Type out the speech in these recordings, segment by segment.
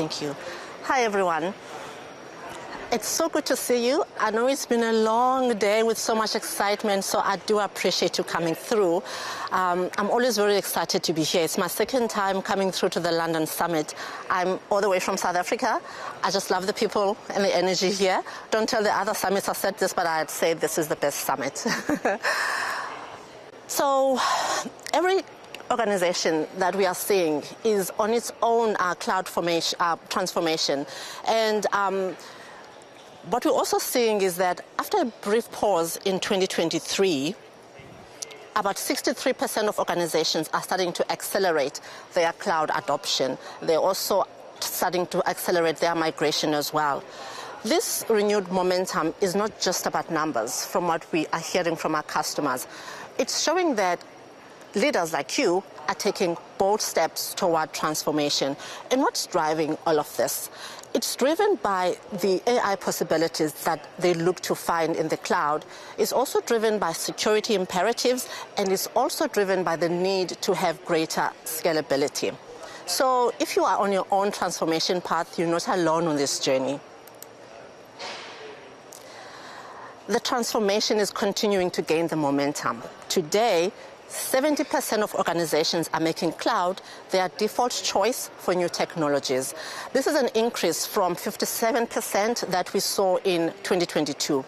Thank you. Hi, everyone. It's so good to see you. I know it's been a long day with so much excitement, so I do appreciate you coming through. I'm always very excited to be here. It's my second time coming through to the London Summit. I'm all the way from South Africa. I just love the people and the energy here. Don't tell the other summits I said this, but I'd say this is the best summit. So every organization that we are seeing is on its own transformation. And what we're also seeing is that after a brief pause in 2023, about 63% of organizations are starting to accelerate their cloud adoption. They're also starting to accelerate their migration as well. This renewed momentum is not just about numbers from what we are hearing from our customers. It's showing that leaders like you are taking bold steps toward transformation. And what's driving all of this? It's driven by the AI possibilities that they look to find in the cloud. It's also driven by security imperatives, and it's also driven by the need to have greater scalability. So if you are on your own transformation path, you're not alone on this journey. The transformation is continuing to gain the momentum. Today, 70% of organizations are making cloud their default choice for new technologies. This is an increase from 57% that we saw in 2022.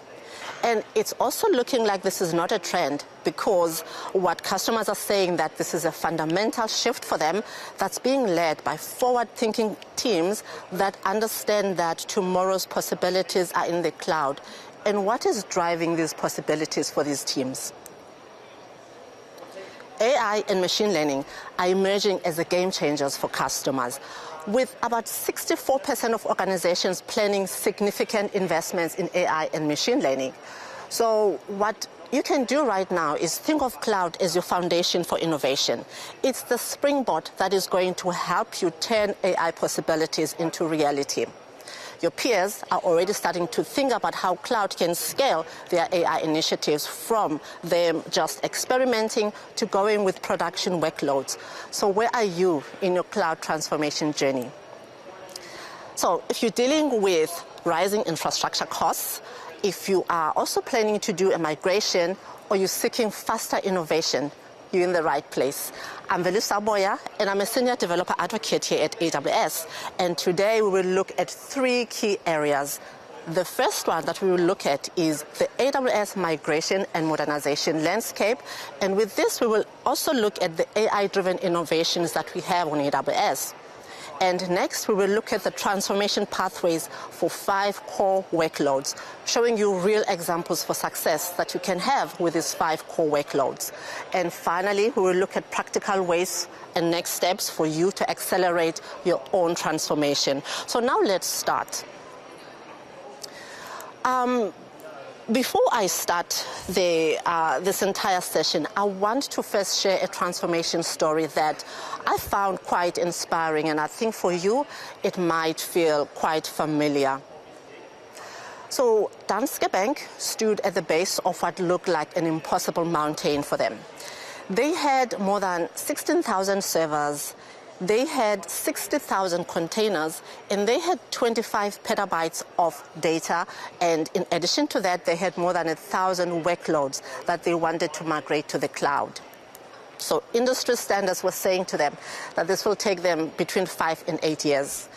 And it's also looking like this is not a trend, because what customers are saying that this is a fundamental shift for them that's being led by forward-thinking teams that understand that tomorrow's possibilities are in the cloud. And what is driving these possibilities for these teams? AI and machine learning are emerging as the game changers for customers, with about 64% of organizations planning significant investments in AI and machine learning. So what you can do right now is think of cloud as your foundation for innovation. It's the springboard that is going to help you turn AI possibilities into reality. Your peers are already starting to think about how cloud can scale their AI initiatives, from them just experimenting to going with production workloads. So where are you in your cloud transformation journey? So if you're dealing with rising infrastructure costs, if you are also planning to do a migration, or you're seeking faster innovation, you're in the right place. I'm Velu Saboya, and I'm a senior developer advocate here at AWS. And today we will look at 3 key areas. The first one that we will look at is the AWS migration and modernization landscape. And with this, we will also look at the AI-driven innovations that we have on AWS. And next, we will look at the transformation pathways for 5 core workloads, showing you real examples for success that you can have with these 5 core workloads. And finally, we will look at practical ways and next steps for you to accelerate your own transformation. So now let's start. Before I start this entire session, I want to first share a transformation story that I found quite inspiring, and I think for you it might feel quite familiar. So Danske Bank stood at the base of what looked like an impossible mountain for them. They had more than 16,000 servers. They had 60,000 containers, and they had 25 petabytes of data. And in addition to that, they had more than 1,000 workloads that they wanted to migrate to the cloud. So industry standards were saying to them that this will take them between 5 and 8 years.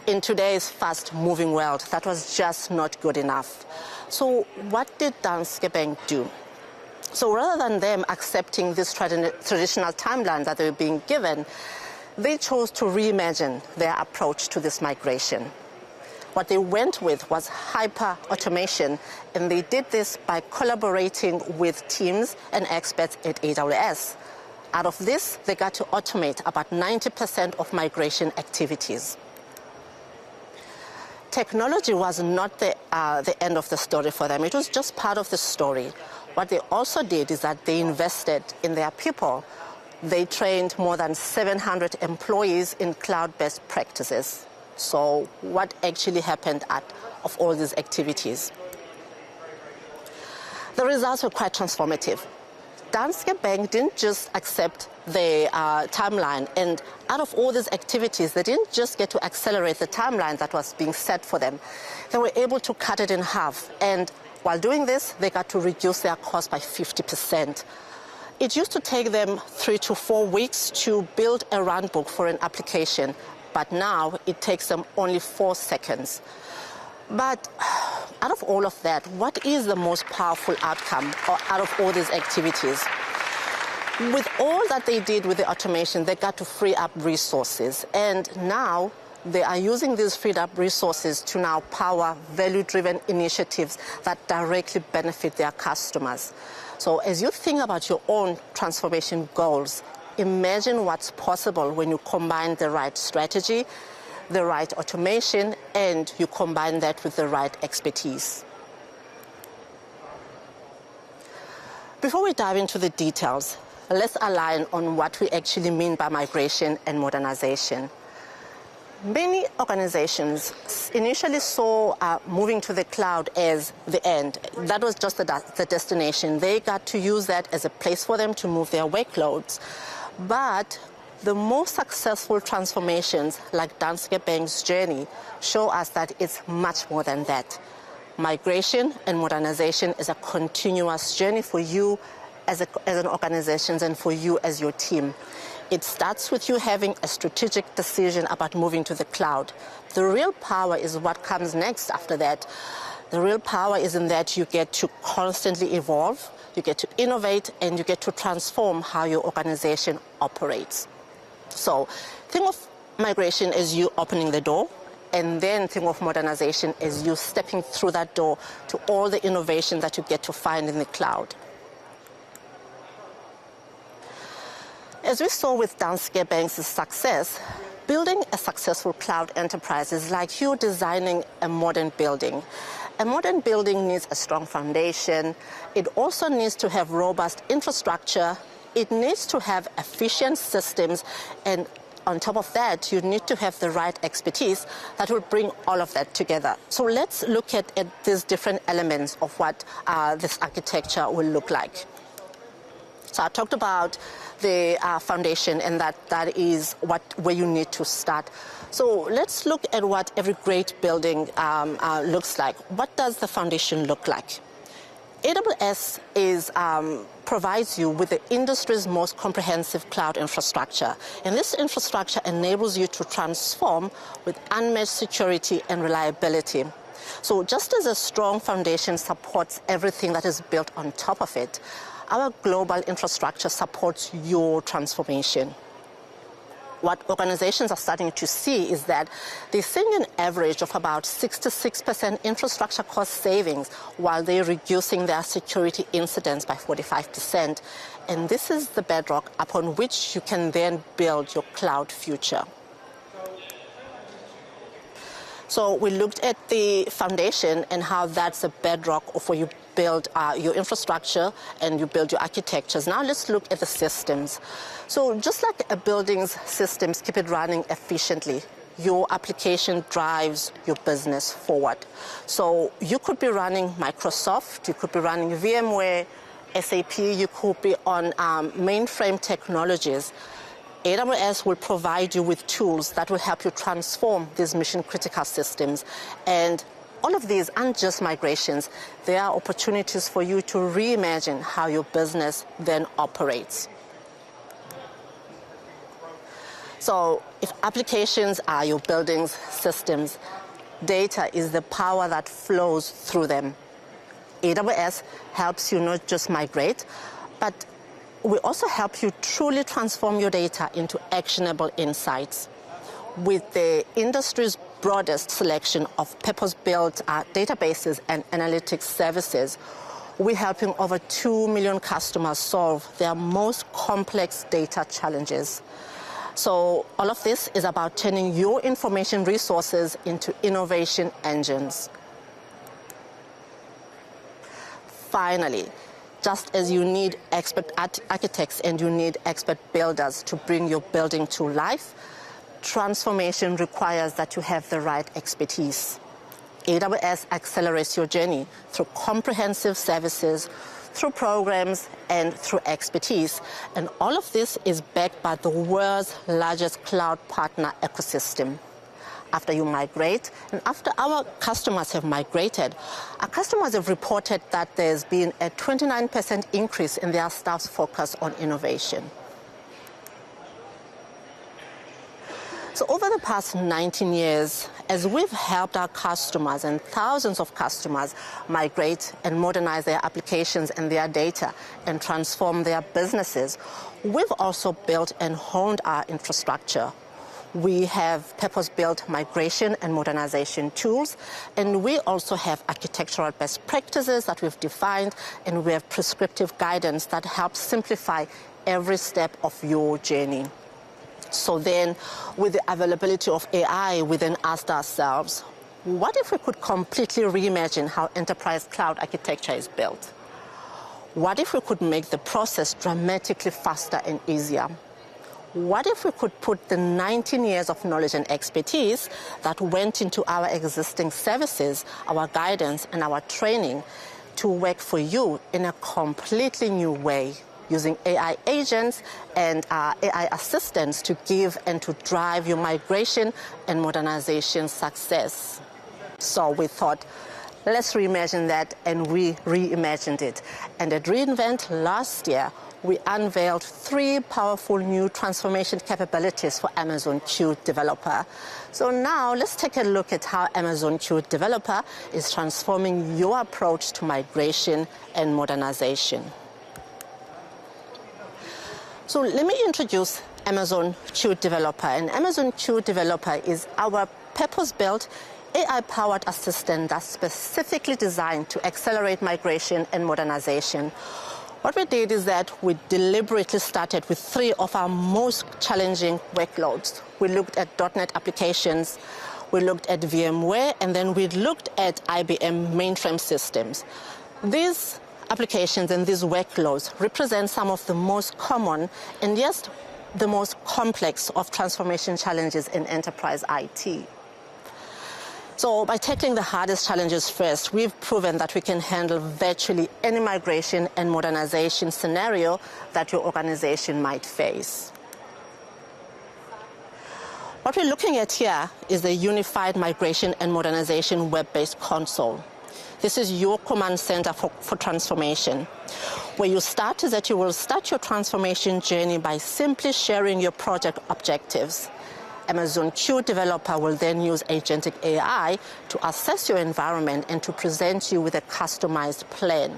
In today's fast-moving world, that was just not good enough. So what did Danske Bank do? So rather than them accepting this traditional timeline that they were being given, they chose to reimagine their approach to this migration. What they went with was hyper-automation, and they did this by collaborating with teams and experts at AWS. Out of this, they got to automate about 90% of migration activities. Technology was not the end of the story for them. It was just part of the story. What they also did is that they invested in their people. They trained more than 700 employees in cloud-based practices. So what actually happened of all these activities? The results were quite transformative. Danske Bank didn't just accept the timeline. And out of all these activities, they didn't just get to accelerate the timeline that was being set for them. They were able to cut it in half. And while doing this, they got to reduce their cost by 50%. It used to take them 3 to 4 weeks to build a run book for an application, but now it takes them only 4 seconds. But out of all of that, what is the most powerful outcome out of all these activities? With all that they did with the automation, they got to free up resources. And now they are using these freed up resources to now power value-driven initiatives that directly benefit their customers. So as you think about your own transformation goals, imagine what's possible when you combine the right strategy, the right automation, and you combine that with the right expertise. Before we dive into the details, let's align on what we actually mean by migration and modernization. Many organizations initially saw moving to the cloud as the end. That was just the destination. They got to use that as a place for them to move their workloads. But the most successful transformations, like Danske Bank's journey, show us that it's much more than that. Migration and modernization is a continuous journey for you as an organization and for you as your team. It starts with you having a strategic decision about moving to the cloud. The real power is what comes next after that. The real power is in that you get to constantly evolve, you get to innovate, and you get to transform how your organization operates. So think of migration as you opening the door, and then think of modernization as you stepping through that door to all the innovation that you get to find in the cloud. As we saw with Danske Bank's success, building a successful cloud enterprise is like you designing a modern building. A modern building needs a strong foundation. It also needs to have robust infrastructure. It needs to have efficient systems. And on top of that, you need to have the right expertise that will bring all of that together. So let's look at these different elements of what this architecture will look like. So I talked about the foundation, and that is where you need to start. So let's look at what every great building looks like. What does the foundation look like? AWS provides you with the industry's most comprehensive cloud infrastructure. And this infrastructure enables you to transform with unmatched security and reliability. So just as a strong foundation supports everything that is built on top of it, our global infrastructure supports your transformation. What organizations are starting to see is that they're seeing an average of about 66% infrastructure cost savings while they're reducing their security incidents by 45%. And this is the bedrock upon which you can then build your cloud future. So we looked at the foundation and how that's a bedrock of where you build your infrastructure and you build your architectures. Now let's look at the systems. So just like a building's systems keep it running efficiently, your application drives your business forward. So you could be running Microsoft, you could be running VMware, SAP, you could be on mainframe technologies. AWS will provide you with tools that will help you transform these mission-critical systems. And all of these aren't just migrations. They are opportunities for you to reimagine how your business then operates. So if applications are your building's systems, data is the power that flows through them. AWS helps you not just migrate, but we also help you truly transform your data into actionable insights. With the industry's broadest selection of purpose-built databases and analytics services, we're helping over 2 million customers solve their most complex data challenges. So all of this is about turning your information resources into innovation engines. Finally, just as you need expert architects and you need expert builders to bring your building to life, transformation requires that you have the right expertise. AWS accelerates your journey through comprehensive services, through programs, and through expertise. And all of this is backed by the world's largest cloud partner ecosystem. After you migrate, and after our customers have migrated, our customers have reported that there's been a 29% increase in their staff's focus on innovation. So over the past 19 years, as we've helped our customers and thousands of customers migrate and modernize their applications and their data and transform their businesses, we've also built and honed our infrastructure. We have purpose-built migration and modernization tools, and we also have architectural best practices that we've defined, and we have prescriptive guidance that helps simplify every step of your journey. So then, with the availability of AI, we then asked ourselves, what if we could completely reimagine how enterprise cloud architecture is built? What if we could make the process dramatically faster and easier? What if we could put the 19 years of knowledge and expertise that went into our existing services, our guidance, and our training to work for you in a completely new way, using AI agents and AI assistants to give and to drive your migration and modernization success? So we thought, let's reimagine that, and we reimagined it. And at reInvent last year, we unveiled 3 powerful new transformation capabilities for Amazon Q Developer. So now let's take a look at how Amazon Q Developer is transforming your approach to migration and modernization. So let me introduce Amazon Q Developer. And Amazon Q Developer is our purpose-built AI-powered assistant that's specifically designed to accelerate migration and modernization. What we did is that we deliberately started with 3 of our most challenging workloads. We looked at .NET applications, we looked at VMware, and then we looked at IBM mainframe systems. These applications and these workloads represent some of the most common and yes, the most complex of transformation challenges in enterprise IT. So by tackling the hardest challenges first, we've proven that we can handle virtually any migration and modernization scenario that your organization might face. What we're looking at here is the unified migration and modernization web-based console. This is your command center for transformation. Where you start is that you will start your transformation journey by simply sharing your project objectives. Amazon Q Developer will then use agentic AI to assess your environment and to present you with a customized plan.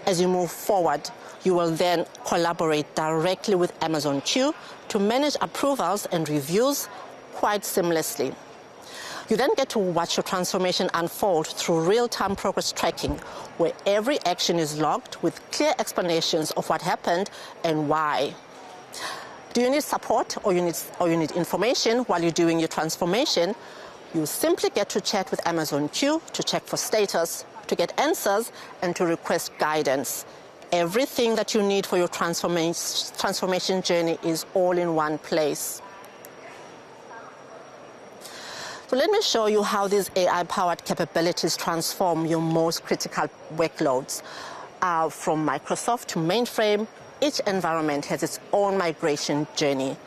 As you move forward, you will then collaborate directly with Amazon Q to manage approvals and reviews quite seamlessly. You then get to watch your transformation unfold through real-time progress tracking, where every action is logged with clear explanations of what happened and why. Do you need support or you need information while you're doing your transformation? You simply get to chat with Amazon Q to check for status, to get answers, and to request guidance. Everything that you need for your transformation journey is all in one place. So let me show you how these AI-powered capabilities transform your most critical workloads. From Microsoft to mainframe, each environment has its own migration journey,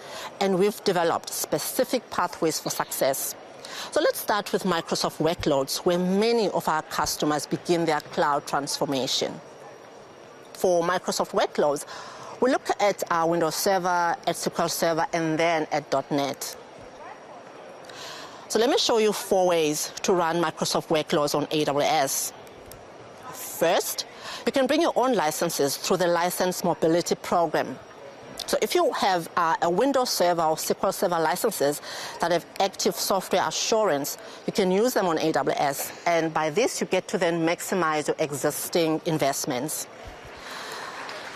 and we've developed specific pathways for success. So let's start with Microsoft workloads, where many of our customers begin their cloud transformation. For Microsoft workloads, we look at our Windows Server, at SQL Server, and then at .NET. So let me show you 4 ways to run Microsoft workloads on AWS. First, you can bring your own licenses through the License Mobility Program. So if you have a Windows Server or SQL Server licenses that have active software assurance, you can use them on AWS. And by this, you get to then maximize your existing investments.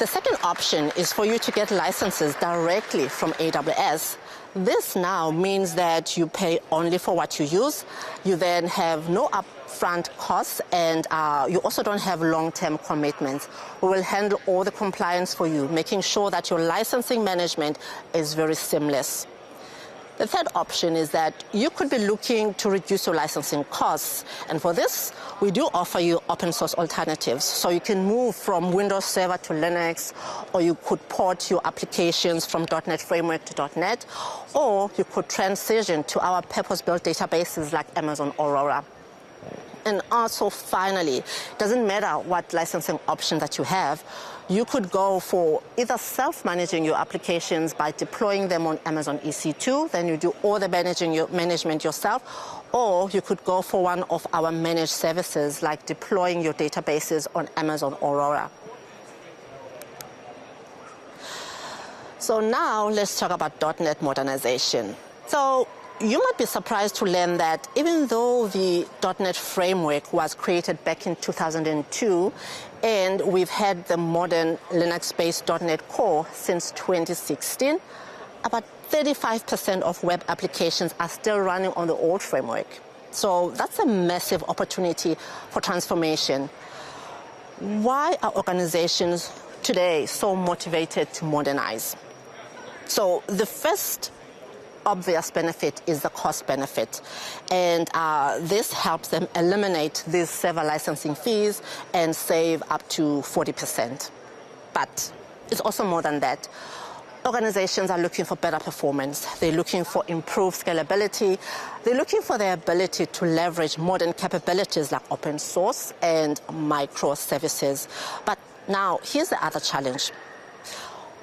The second option is for you to get licenses directly from AWS. This now means that you pay only for what you use. You then have no upfront costs, and you also don't have long-term commitments. We will handle all the compliance for you, making sure that your licensing management is very seamless. The third option is that you could be looking to reduce your licensing costs. And for this, we do offer you open source alternatives. So you can move from Windows Server to Linux, or you could port your applications from .NET Framework to .NET, or you could transition to our purpose-built databases like Amazon Aurora. And also, finally, it doesn't matter what licensing option that you have, you could go for either self-managing your applications by deploying them on Amazon EC2, then you do all the management yourself, or you could go for one of our managed services like deploying your databases on Amazon Aurora. So now let's talk about .NET modernization. So you might be surprised to learn that even though the .NET framework was created back in 2002, and we've had the modern Linux-based .NET Core since 2016, about 35% of web applications are still running on the old framework. So that's a massive opportunity for transformation. Why are organizations today so motivated to modernize? So the first obvious benefit is the cost benefit, and this helps them eliminate these server licensing fees and save up to 40%. But it's also more than that. Organizations are looking for better performance. They're looking for improved scalability. They're looking for the ability to leverage modern capabilities like open source and microservices. But now, here's the other challenge.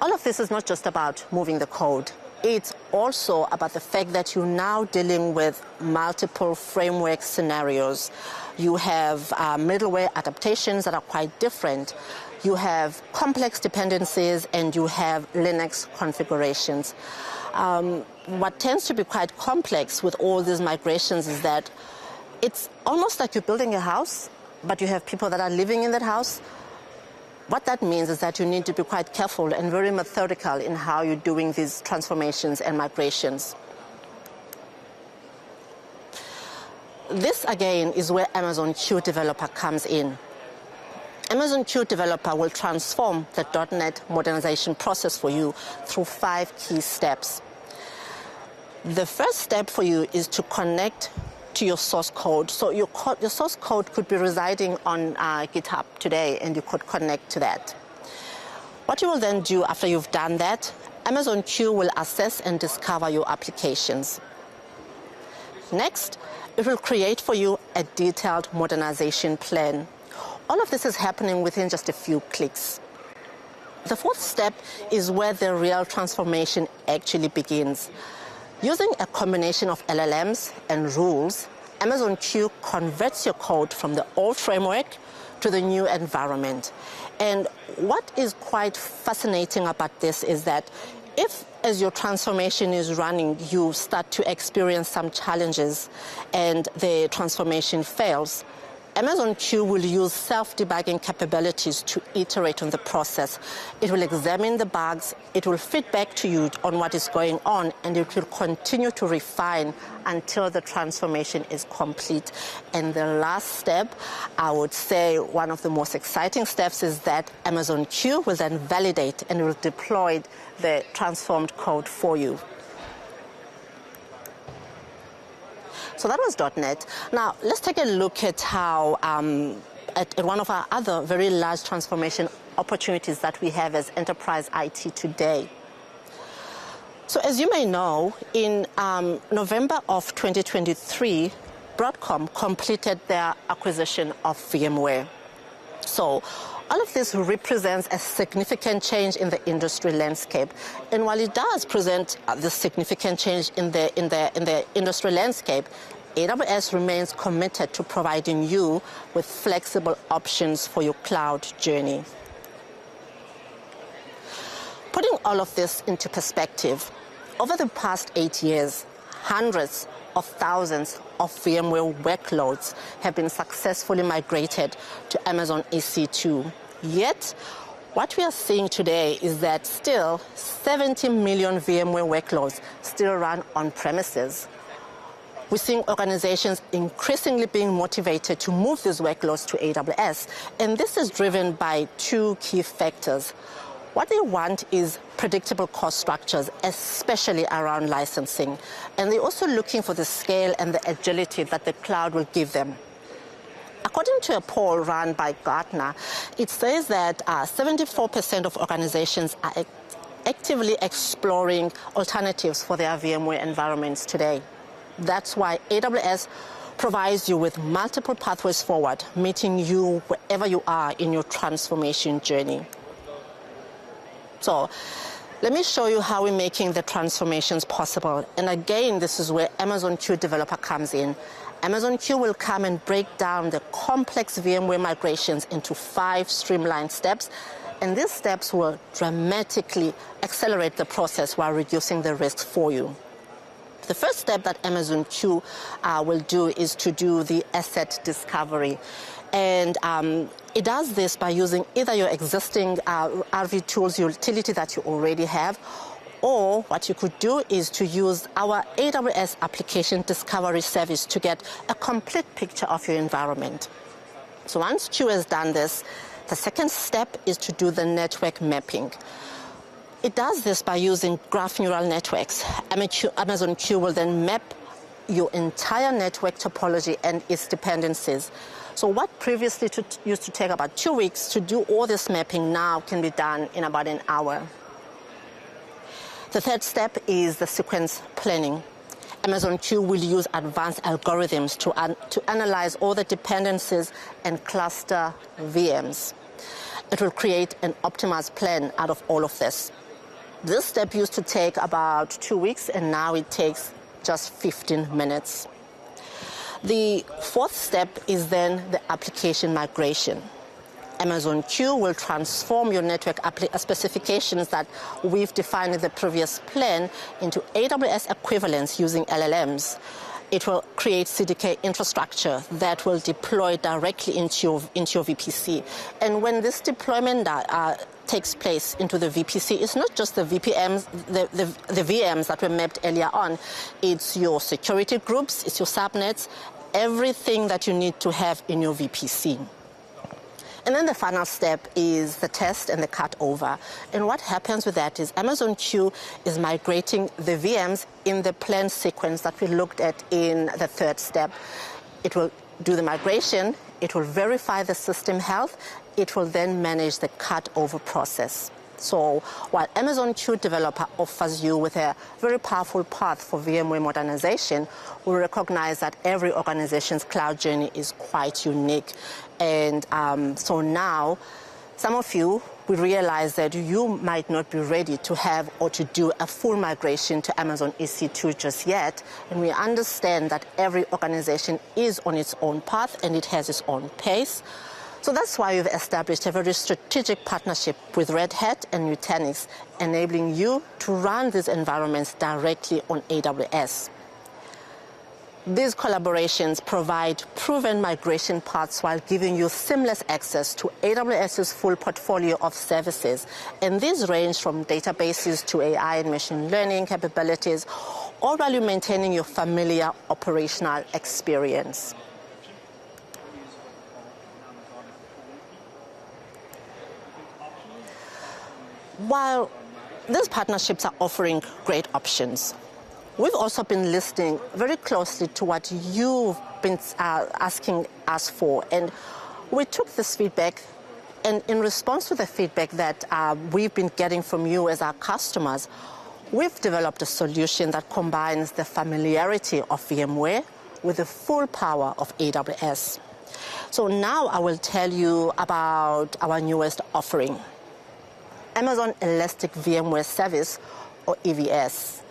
All of this is not just about moving the code. It's also about the fact that you're now dealing with multiple framework scenarios. You have middleware adaptations that are quite different. You have complex dependencies, and you have Linux configurations. What tends to be quite complex with all these migrations is that it's almost like you're building a house, but you have people that are living in that house. What that means is that you need to be quite careful and very methodical in how you're doing these transformations and migrations. This, again, is where Amazon Q Developer comes in. Amazon Q Developer will transform the .NET modernization process for you through 5 key steps. The first step for you is to connect to your source code. So your source code could be residing on GitHub today, and you could connect to that. What you will then do after you've done that, Amazon Q will assess and discover your applications. Next, it will create for you a detailed modernization plan. All of this is happening within just a few clicks. The fourth step is where the real transformation actually begins. Using a combination of LLMs and rules, Amazon Q converts your code from the old framework to the new environment. And what is quite fascinating about this is that if, as your transformation is running, you start to experience some challenges and the transformation fails, Amazon Q will use self-debugging capabilities to iterate on the process. It will examine the bugs, it will feed back to you on what is going on, and it will continue to refine until the transformation is complete. And the last step, I would say one of the most exciting steps, is that Amazon Q will then validate and will deploy the transformed code for you. So that was .NET. Now, let's take a look at how, at one of our other very large transformation opportunities that we have as enterprise IT today. So as you may know, in November of 2023, Broadcom completed their acquisition of VMware. So all of this represents a significant change in the industry landscape. And while it does present the significant change in the industry landscape, AWS remains committed to providing you with flexible options for your cloud journey. Putting all of this into perspective, over the past 8 years, hundreds of thousands of VMware workloads have been successfully migrated to Amazon EC2. Yet, what we are seeing today is that still 70 million VMware workloads still run on premises. We're seeing organizations increasingly being motivated to move these workloads to AWS, and this is driven by 2 key factors. What they want is predictable cost structures, especially around licensing. And they're also looking for the scale and the agility that the cloud will give them. According to a poll run by Gartner, it says that 74% of organizations are actively exploring alternatives for their VMware environments today. That's why AWS provides you with multiple pathways forward, meeting you wherever you are in your transformation journey. So let me show you how we're making the transformations possible. And again, this is where Amazon Q Developer comes in. Amazon Q will come and break down the complex VMware migrations into 5 streamlined steps. And these steps will dramatically accelerate the process while reducing the risks for you. The first step that Amazon Q will do is to do the asset discovery. And it does this by using either your existing RV Tools utility that you already have, or what you could do is to use our AWS Application Discovery Service to get a complete picture of your environment. So once Q has done this, the second step is to do the network mapping. It does this by using graph neural networks. Amazon Q will then map your entire network topology and its dependencies. So what previously used to take about 2 weeks to do all this mapping now can be done in about an hour. The third step is the sequence planning. Amazon Q will use advanced algorithms to analyze all the dependencies and cluster VMs. It will create an optimized plan out of all of this. This step used to take about 2 weeks, and now it takes just 15 minutes. The fourth step is then the application migration. Amazon Q will transform your network specifications that we've defined in the previous plan into AWS equivalents using LLMs. It will create CDK infrastructure that will deploy directly into your VPC. And when this deployment takes place into the VPC, it's not just the VPMs, the VMs that were mapped earlier on. It's your security groups, it's your subnets, everything that you need to have in your VPC. And then the final step is the test and the cutover. And what happens with that is Amazon Q is migrating the VMs in the planned sequence that we looked at in the third step. It will do the migration, it will verify the system health, it will then manage the cutover process. So while Amazon Q Developer offers you with a very powerful path for VMware modernization, we recognize that every organization's cloud journey is quite unique. And so now, some of you will realize that you might not be ready to have or to do a full migration to Amazon EC2 just yet. And we understand that every organization is on its own path and it has its own pace. So that's why we've established a very strategic partnership with Red Hat and Nutanix, enabling you to run these environments directly on AWS. These collaborations provide proven migration paths while giving you seamless access to AWS's full portfolio of services. And these range from databases to AI and machine learning capabilities, all while you're maintaining your familiar operational experience. While these partnerships are offering great options, we've also been listening very closely to what you've been asking us for. And we took this feedback, and in response to the feedback that we've been getting from you as our customers, we've developed a solution that combines the familiarity of VMware with the full power of AWS. So now I will tell you about our newest offering, Amazon Elastic VMware Service, or EVS.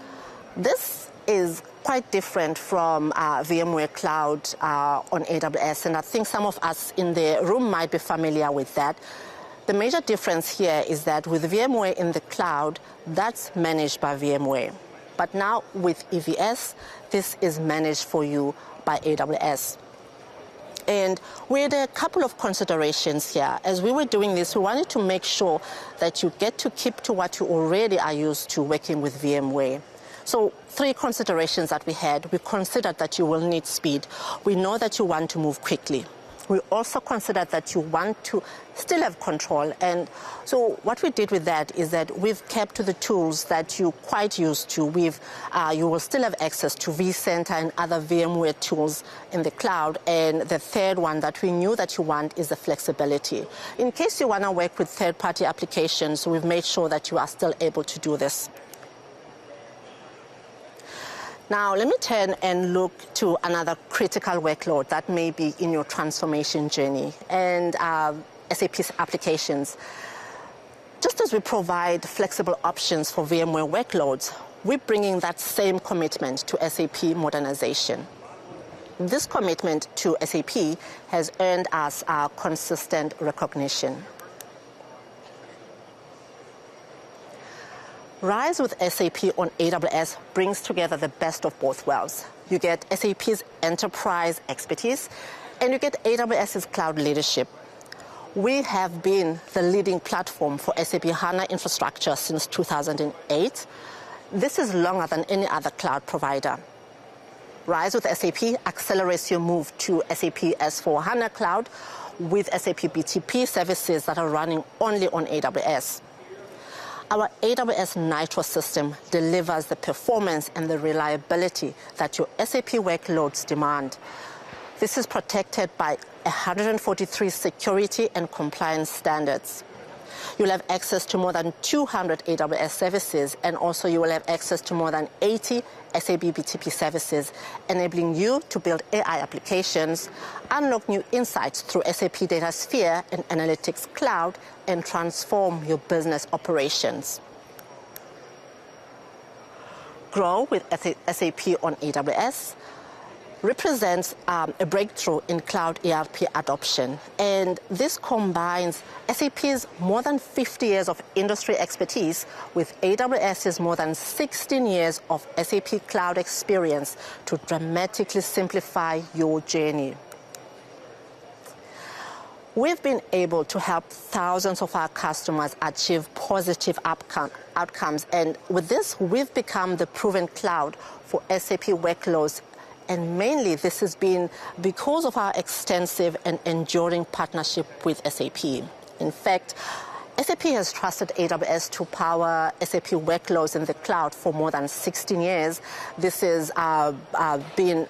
This is quite different from VMware Cloud on AWS, and I think some of us in the room might be familiar with that. The major difference here is that with VMware in the cloud, that's managed by VMware. But now with EVS, this is managed for you by AWS. And we had a couple of considerations here. As we were doing this, we wanted to make sure that you get to keep to what you already are used to working with VMware. So 3 considerations that we had. We considered that you will need speed. We know that you want to move quickly. We also considered that you want to still have control. And so what we did with that is that we've kept to the tools that you're quite used to. You will still have access to vCenter and other VMware tools in the cloud. And the third one that we knew that you want is the flexibility. In case you want to work with third-party applications, we've made sure that you are still able to do this. Now, let me turn and look to another critical workload that may be in your transformation journey and SAP's applications. Just as we provide flexible options for VMware workloads, we're bringing that same commitment to SAP modernization. This commitment to SAP has earned us our consistent recognition. RISE with SAP on AWS brings together the best of both worlds. You get SAP's enterprise expertise, and you get AWS's cloud leadership. We have been the leading platform for SAP HANA infrastructure since 2008. This is longer than any other cloud provider. RISE with SAP accelerates your move to SAP S/4HANA Cloud with SAP BTP services that are running only on AWS. Our AWS Nitro system delivers the performance and the reliability that your SAP workloads demand. This is protected by 143 security and compliance standards. You'll have access to more than 200 AWS services, and also you will have access to more than 80 SAP BTP services, enabling you to build AI applications, unlock new insights through SAP DataSphere and Analytics Cloud, and transform your business operations. Grow with SAP on AWS represents a breakthrough in cloud ERP adoption. And this combines SAP's more than 50 years of industry expertise with AWS's more than 16 years of SAP cloud experience to dramatically simplify your journey. We've been able to help thousands of our customers achieve positive outcomes. And with this, we've become the proven cloud for SAP workloads. And mainly this has been because of our extensive and enduring partnership with SAP. In fact, SAP has trusted AWS to power SAP workloads in the cloud for more than 16 years. This has been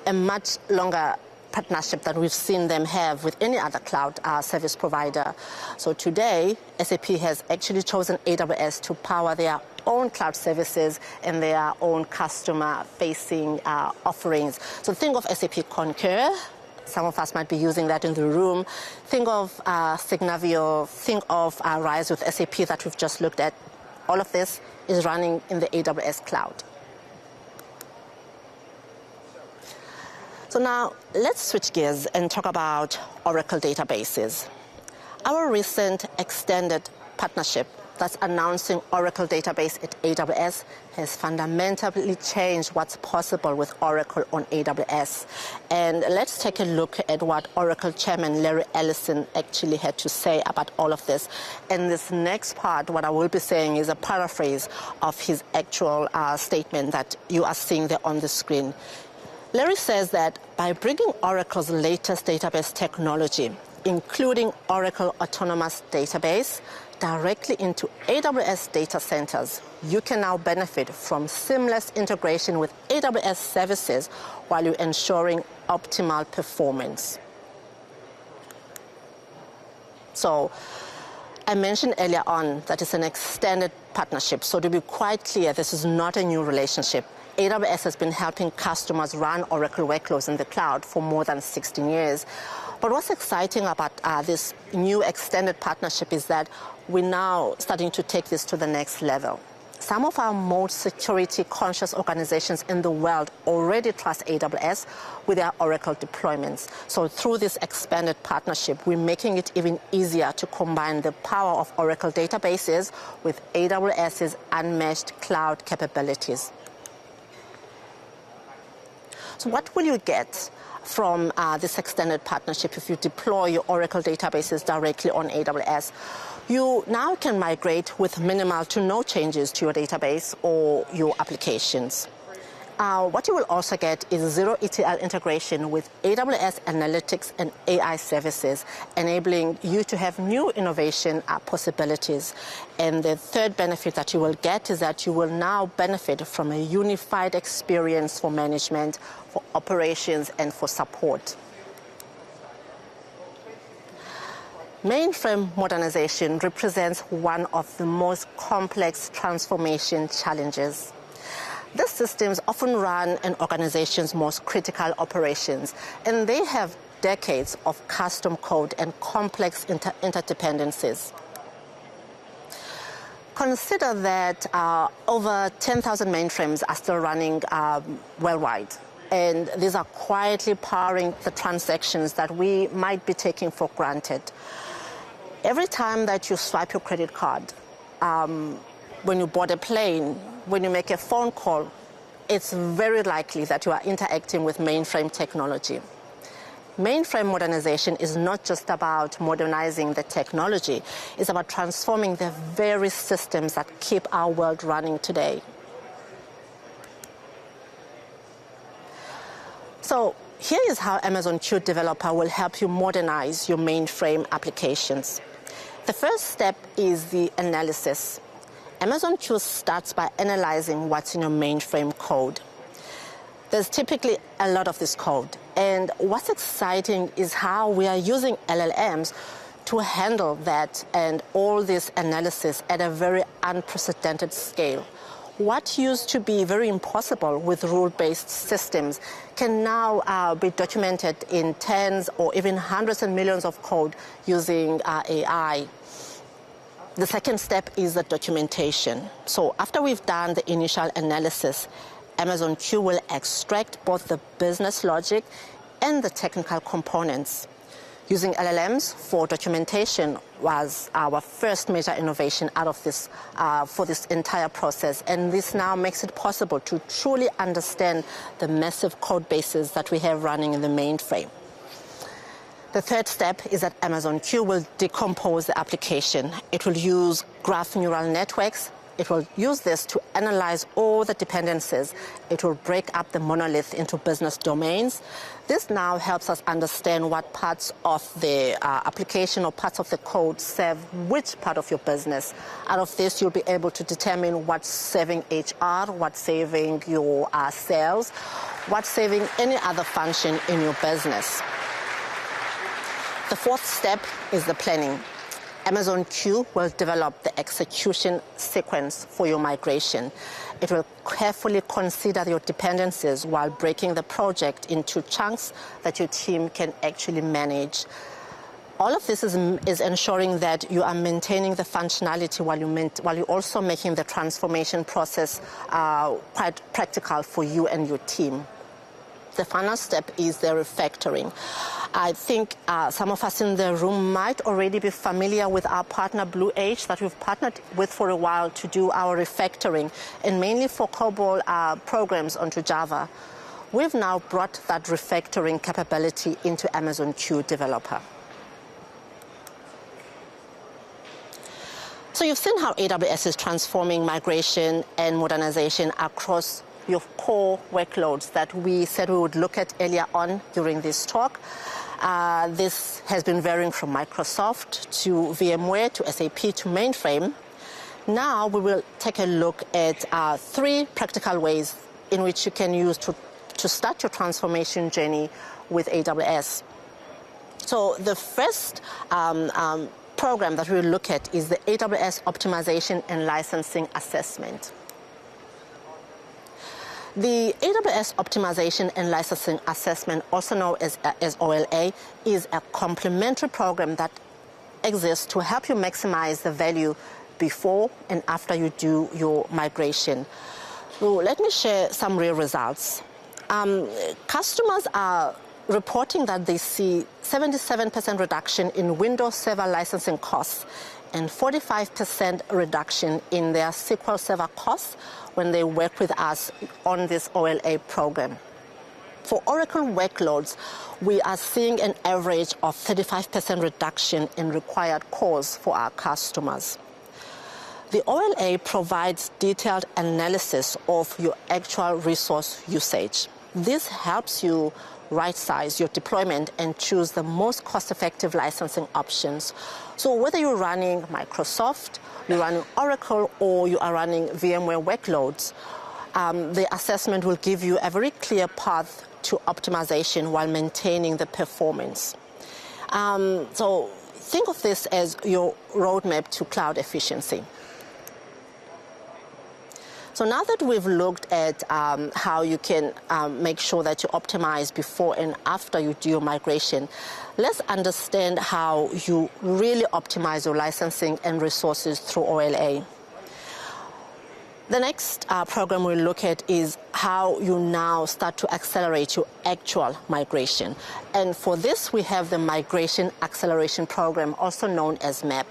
a much longer partnership than we've seen them have with any other cloud service provider. So today, SAP has actually chosen AWS to power their own cloud services and their own customer-facing offerings. So think of SAP Concur. Some of us might be using that in the room. Think of Signavio. Think of RISE with SAP that we've just looked at. All of this is running in the AWS cloud. So now let's switch gears and talk about Oracle databases. Our recent extended partnership that's announcing Oracle database at AWS has fundamentally changed what's possible with Oracle on AWS. And let's take a look at what Oracle Chairman Larry Ellison actually had to say about all of this. And this next part, what I will be saying is a paraphrase of his actual statement that you are seeing there on the screen. Larry says that by bringing Oracle's latest database technology, including Oracle Autonomous Database, directly into AWS data centers, you can now benefit from seamless integration with AWS services while you're ensuring optimal performance. So I mentioned earlier on that it's an extended partnership. So to be quite clear, this is not a new relationship. AWS has been helping customers run Oracle workloads in the cloud for more than 16 years. But what's exciting about this new extended partnership is that we're now starting to take this to the next level. Some of our most security-conscious organizations in the world already trust AWS with their Oracle deployments. So through this expanded partnership, we're making it even easier to combine the power of Oracle databases with AWS's unmatched cloud capabilities. So what will you get from this extended partnership if you deploy your Oracle databases directly on AWS? You now can migrate with minimal to no changes to your database or your applications. What you will also get is zero ETL integration with AWS Analytics and AI services, enabling you to have new innovation possibilities. And the third benefit that you will get is that you will now benefit from a unified experience for management, for operations, and for support. Mainframe modernization represents one of the most complex transformation challenges. These systems often run an organization's most critical operations, and they have decades of custom code and complex interdependencies. Consider that over 10,000 mainframes are still running worldwide, and these are quietly powering the transactions that we might be taking for granted. Every time that you swipe your credit card, when you board a plane, when you make a phone call, it's very likely that you are interacting with mainframe technology. Mainframe modernization is not just about modernizing the technology, it's about transforming the very systems that keep our world running today. So here is how Amazon Q Developer will help you modernize your mainframe applications. The first step is the analysis. Amazon Q starts by analyzing what's in your mainframe code. There's typically a lot of this code, and what's exciting is how we are using LLMs to handle that and all this analysis at a very unprecedented scale. What used to be very impossible with rule-based systems can now be documented in tens or even hundreds of millions of code using AI. The second step is the documentation. So after we've done the initial analysis, Amazon Q will extract both the business logic and the technical components. Using LLMs for documentation was our first major innovation out of this for this entire process, and this now makes it possible to truly understand the massive code bases that we have running in the mainframe. The third step is that Amazon Q will decompose the application. It will use graph neural networks. It will use this to analyze all the dependencies. It will break up the monolith into business domains. This now helps us understand what parts of the application or parts of the code serve which part of your business. Out of this, you'll be able to determine what's serving HR, what's saving your sales, what's saving any other function in your business. The fourth step is the planning. Amazon Q will develop the execution sequence for your migration. It will carefully consider your dependencies while breaking the project into chunks that your team can actually manage. All of this is ensuring that you are maintaining the functionality while you're also making the transformation process quite practical for you and your team. The final step is the refactoring. I think some of us in the room might already be familiar with our partner Blue Age that we've partnered with for a while to do our refactoring, and mainly for COBOL programs onto Java. We've now brought that refactoring capability into Amazon Q Developer. So you've seen how AWS is transforming migration and modernization across your core workloads that we said we would look at earlier on during this talk. This has been varying from Microsoft to VMware to SAP to mainframe. Now we will take a look at 3 practical ways in which you can use to start your transformation journey with AWS. So the first program that we'll look at is the AWS Optimization and Licensing Assessment. The AWS Optimization and Licensing Assessment, also known as OLA, is a complementary program that exists to help you maximize the value before and after you do your migration. So let me share some real results. Customers are reporting that they see 77% reduction in Windows Server licensing costs and 45% reduction in their SQL Server costs when they work with us on this OLA program. For Oracle workloads, we are seeing an average of 35% reduction in required cores for our customers. The OLA provides detailed analysis of your actual resource usage. This helps you right-size your deployment and choose the most cost-effective licensing options. So whether you're running Microsoft, you're running Oracle, or you are running VMware workloads, the assessment will give you a very clear path to optimization while maintaining the performance. So think of this as your roadmap to cloud efficiency. So now that we've looked at how you can make sure that you optimize before and after you do your migration, let's understand how you really optimize your licensing and resources through OLA. The next program we'll look at is how you now start to accelerate your actual migration. And for this, we have the Migration Acceleration Program, also known as MAP.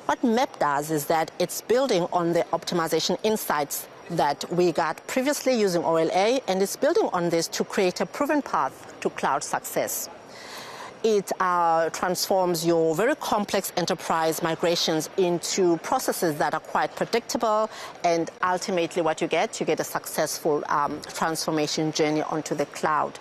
What MAP does is that it's building on the optimization insights that we got previously using OLA, and it's building on this to create a proven path to cloud success. It transforms your very complex enterprise migrations into processes that are quite predictable, and ultimately what you get a successful transformation journey onto the cloud.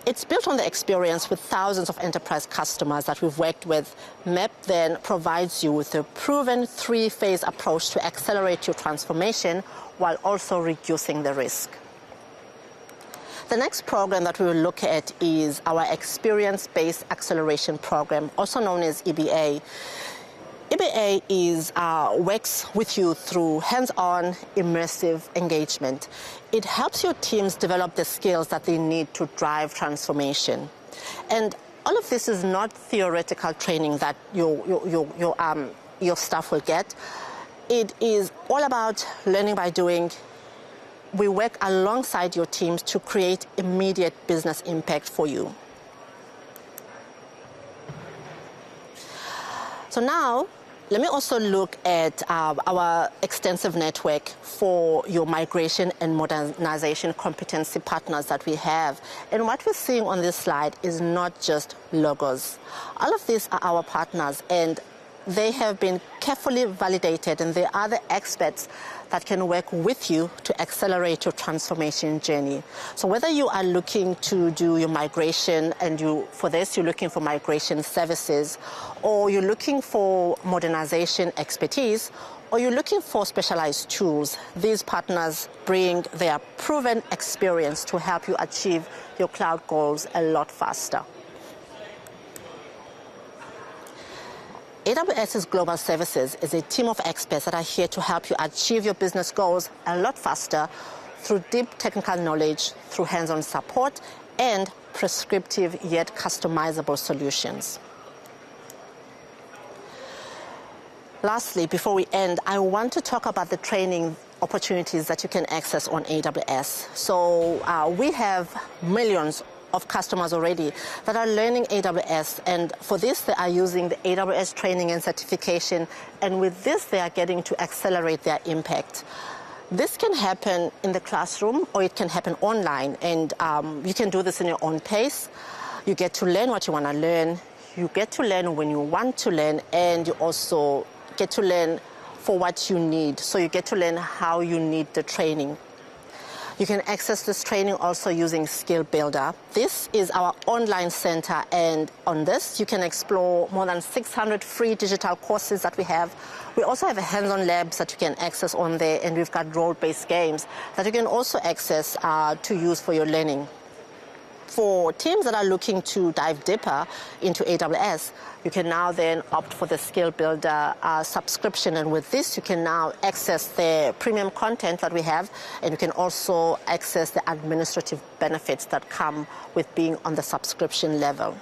It's built on the experience with thousands of enterprise customers that we've worked with. MAP then provides you with a proven three-phase approach to accelerate your transformation while also reducing the risk. The next program that we will look at is our Experience-Based Acceleration Program, also known as EBA. EBA works with you through hands-on, immersive engagement. It helps your teams develop the skills that they need to drive transformation. And all of this is not theoretical training that your staff will get. It is all about learning by doing. We work alongside your teams to create immediate business impact for you. So now, let me also look at our extensive network for your migration and modernization competency partners that we have. And what we're seeing on this slide is not just logos. All of these are our partners, and they have been carefully validated, and they are the experts that can work with you to accelerate your transformation journey. So whether you are looking to do your migration and for this you're looking for migration services, or you're looking for modernization expertise, or you're looking for specialized tools, these partners bring their proven experience to help you achieve your cloud goals a lot faster. AWS's Global Services is a team of experts that are here to help you achieve your business goals a lot faster through deep technical knowledge, through hands-on support, and prescriptive yet customizable solutions. Lastly, before we end, I want to talk about the training opportunities that you can access on AWS. So we have millions of customers already that are learning AWS, and for this they are using the AWS training and certification, and with this they are getting to accelerate their impact. This can happen in the classroom or it can happen online, and you can do this in your own pace. You get to learn what you want to learn, you get to learn when you want to learn, and you also get to learn for what you need. So you get to learn how you need the training. You can access this training also using Skill Builder. This is our online center, and on this you can explore more than 600 free digital courses that we have. We also have hands-on labs that you can access on there, and we've got role-based games that you can also access to use for your learning. For teams that are looking to dive deeper into AWS, you can now then opt for the Skill Builder subscription, and with this you can now access the premium content that we have, and you can also access the administrative benefits that come with being on the subscription level.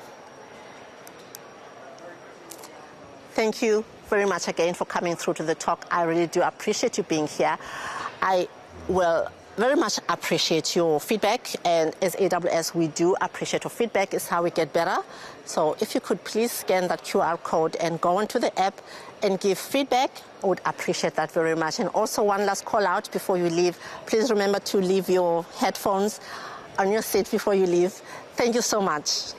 Thank you very much again for coming through to the talk. I really do appreciate you being here. I will very much appreciate your feedback, and as AWS we do appreciate your feedback. It's how we get better. So if you could please scan that QR code and go onto the app and give feedback, I would appreciate that very much. And also one last call out before you leave, please remember to leave your headphones on your seat before you leave. Thank you so much.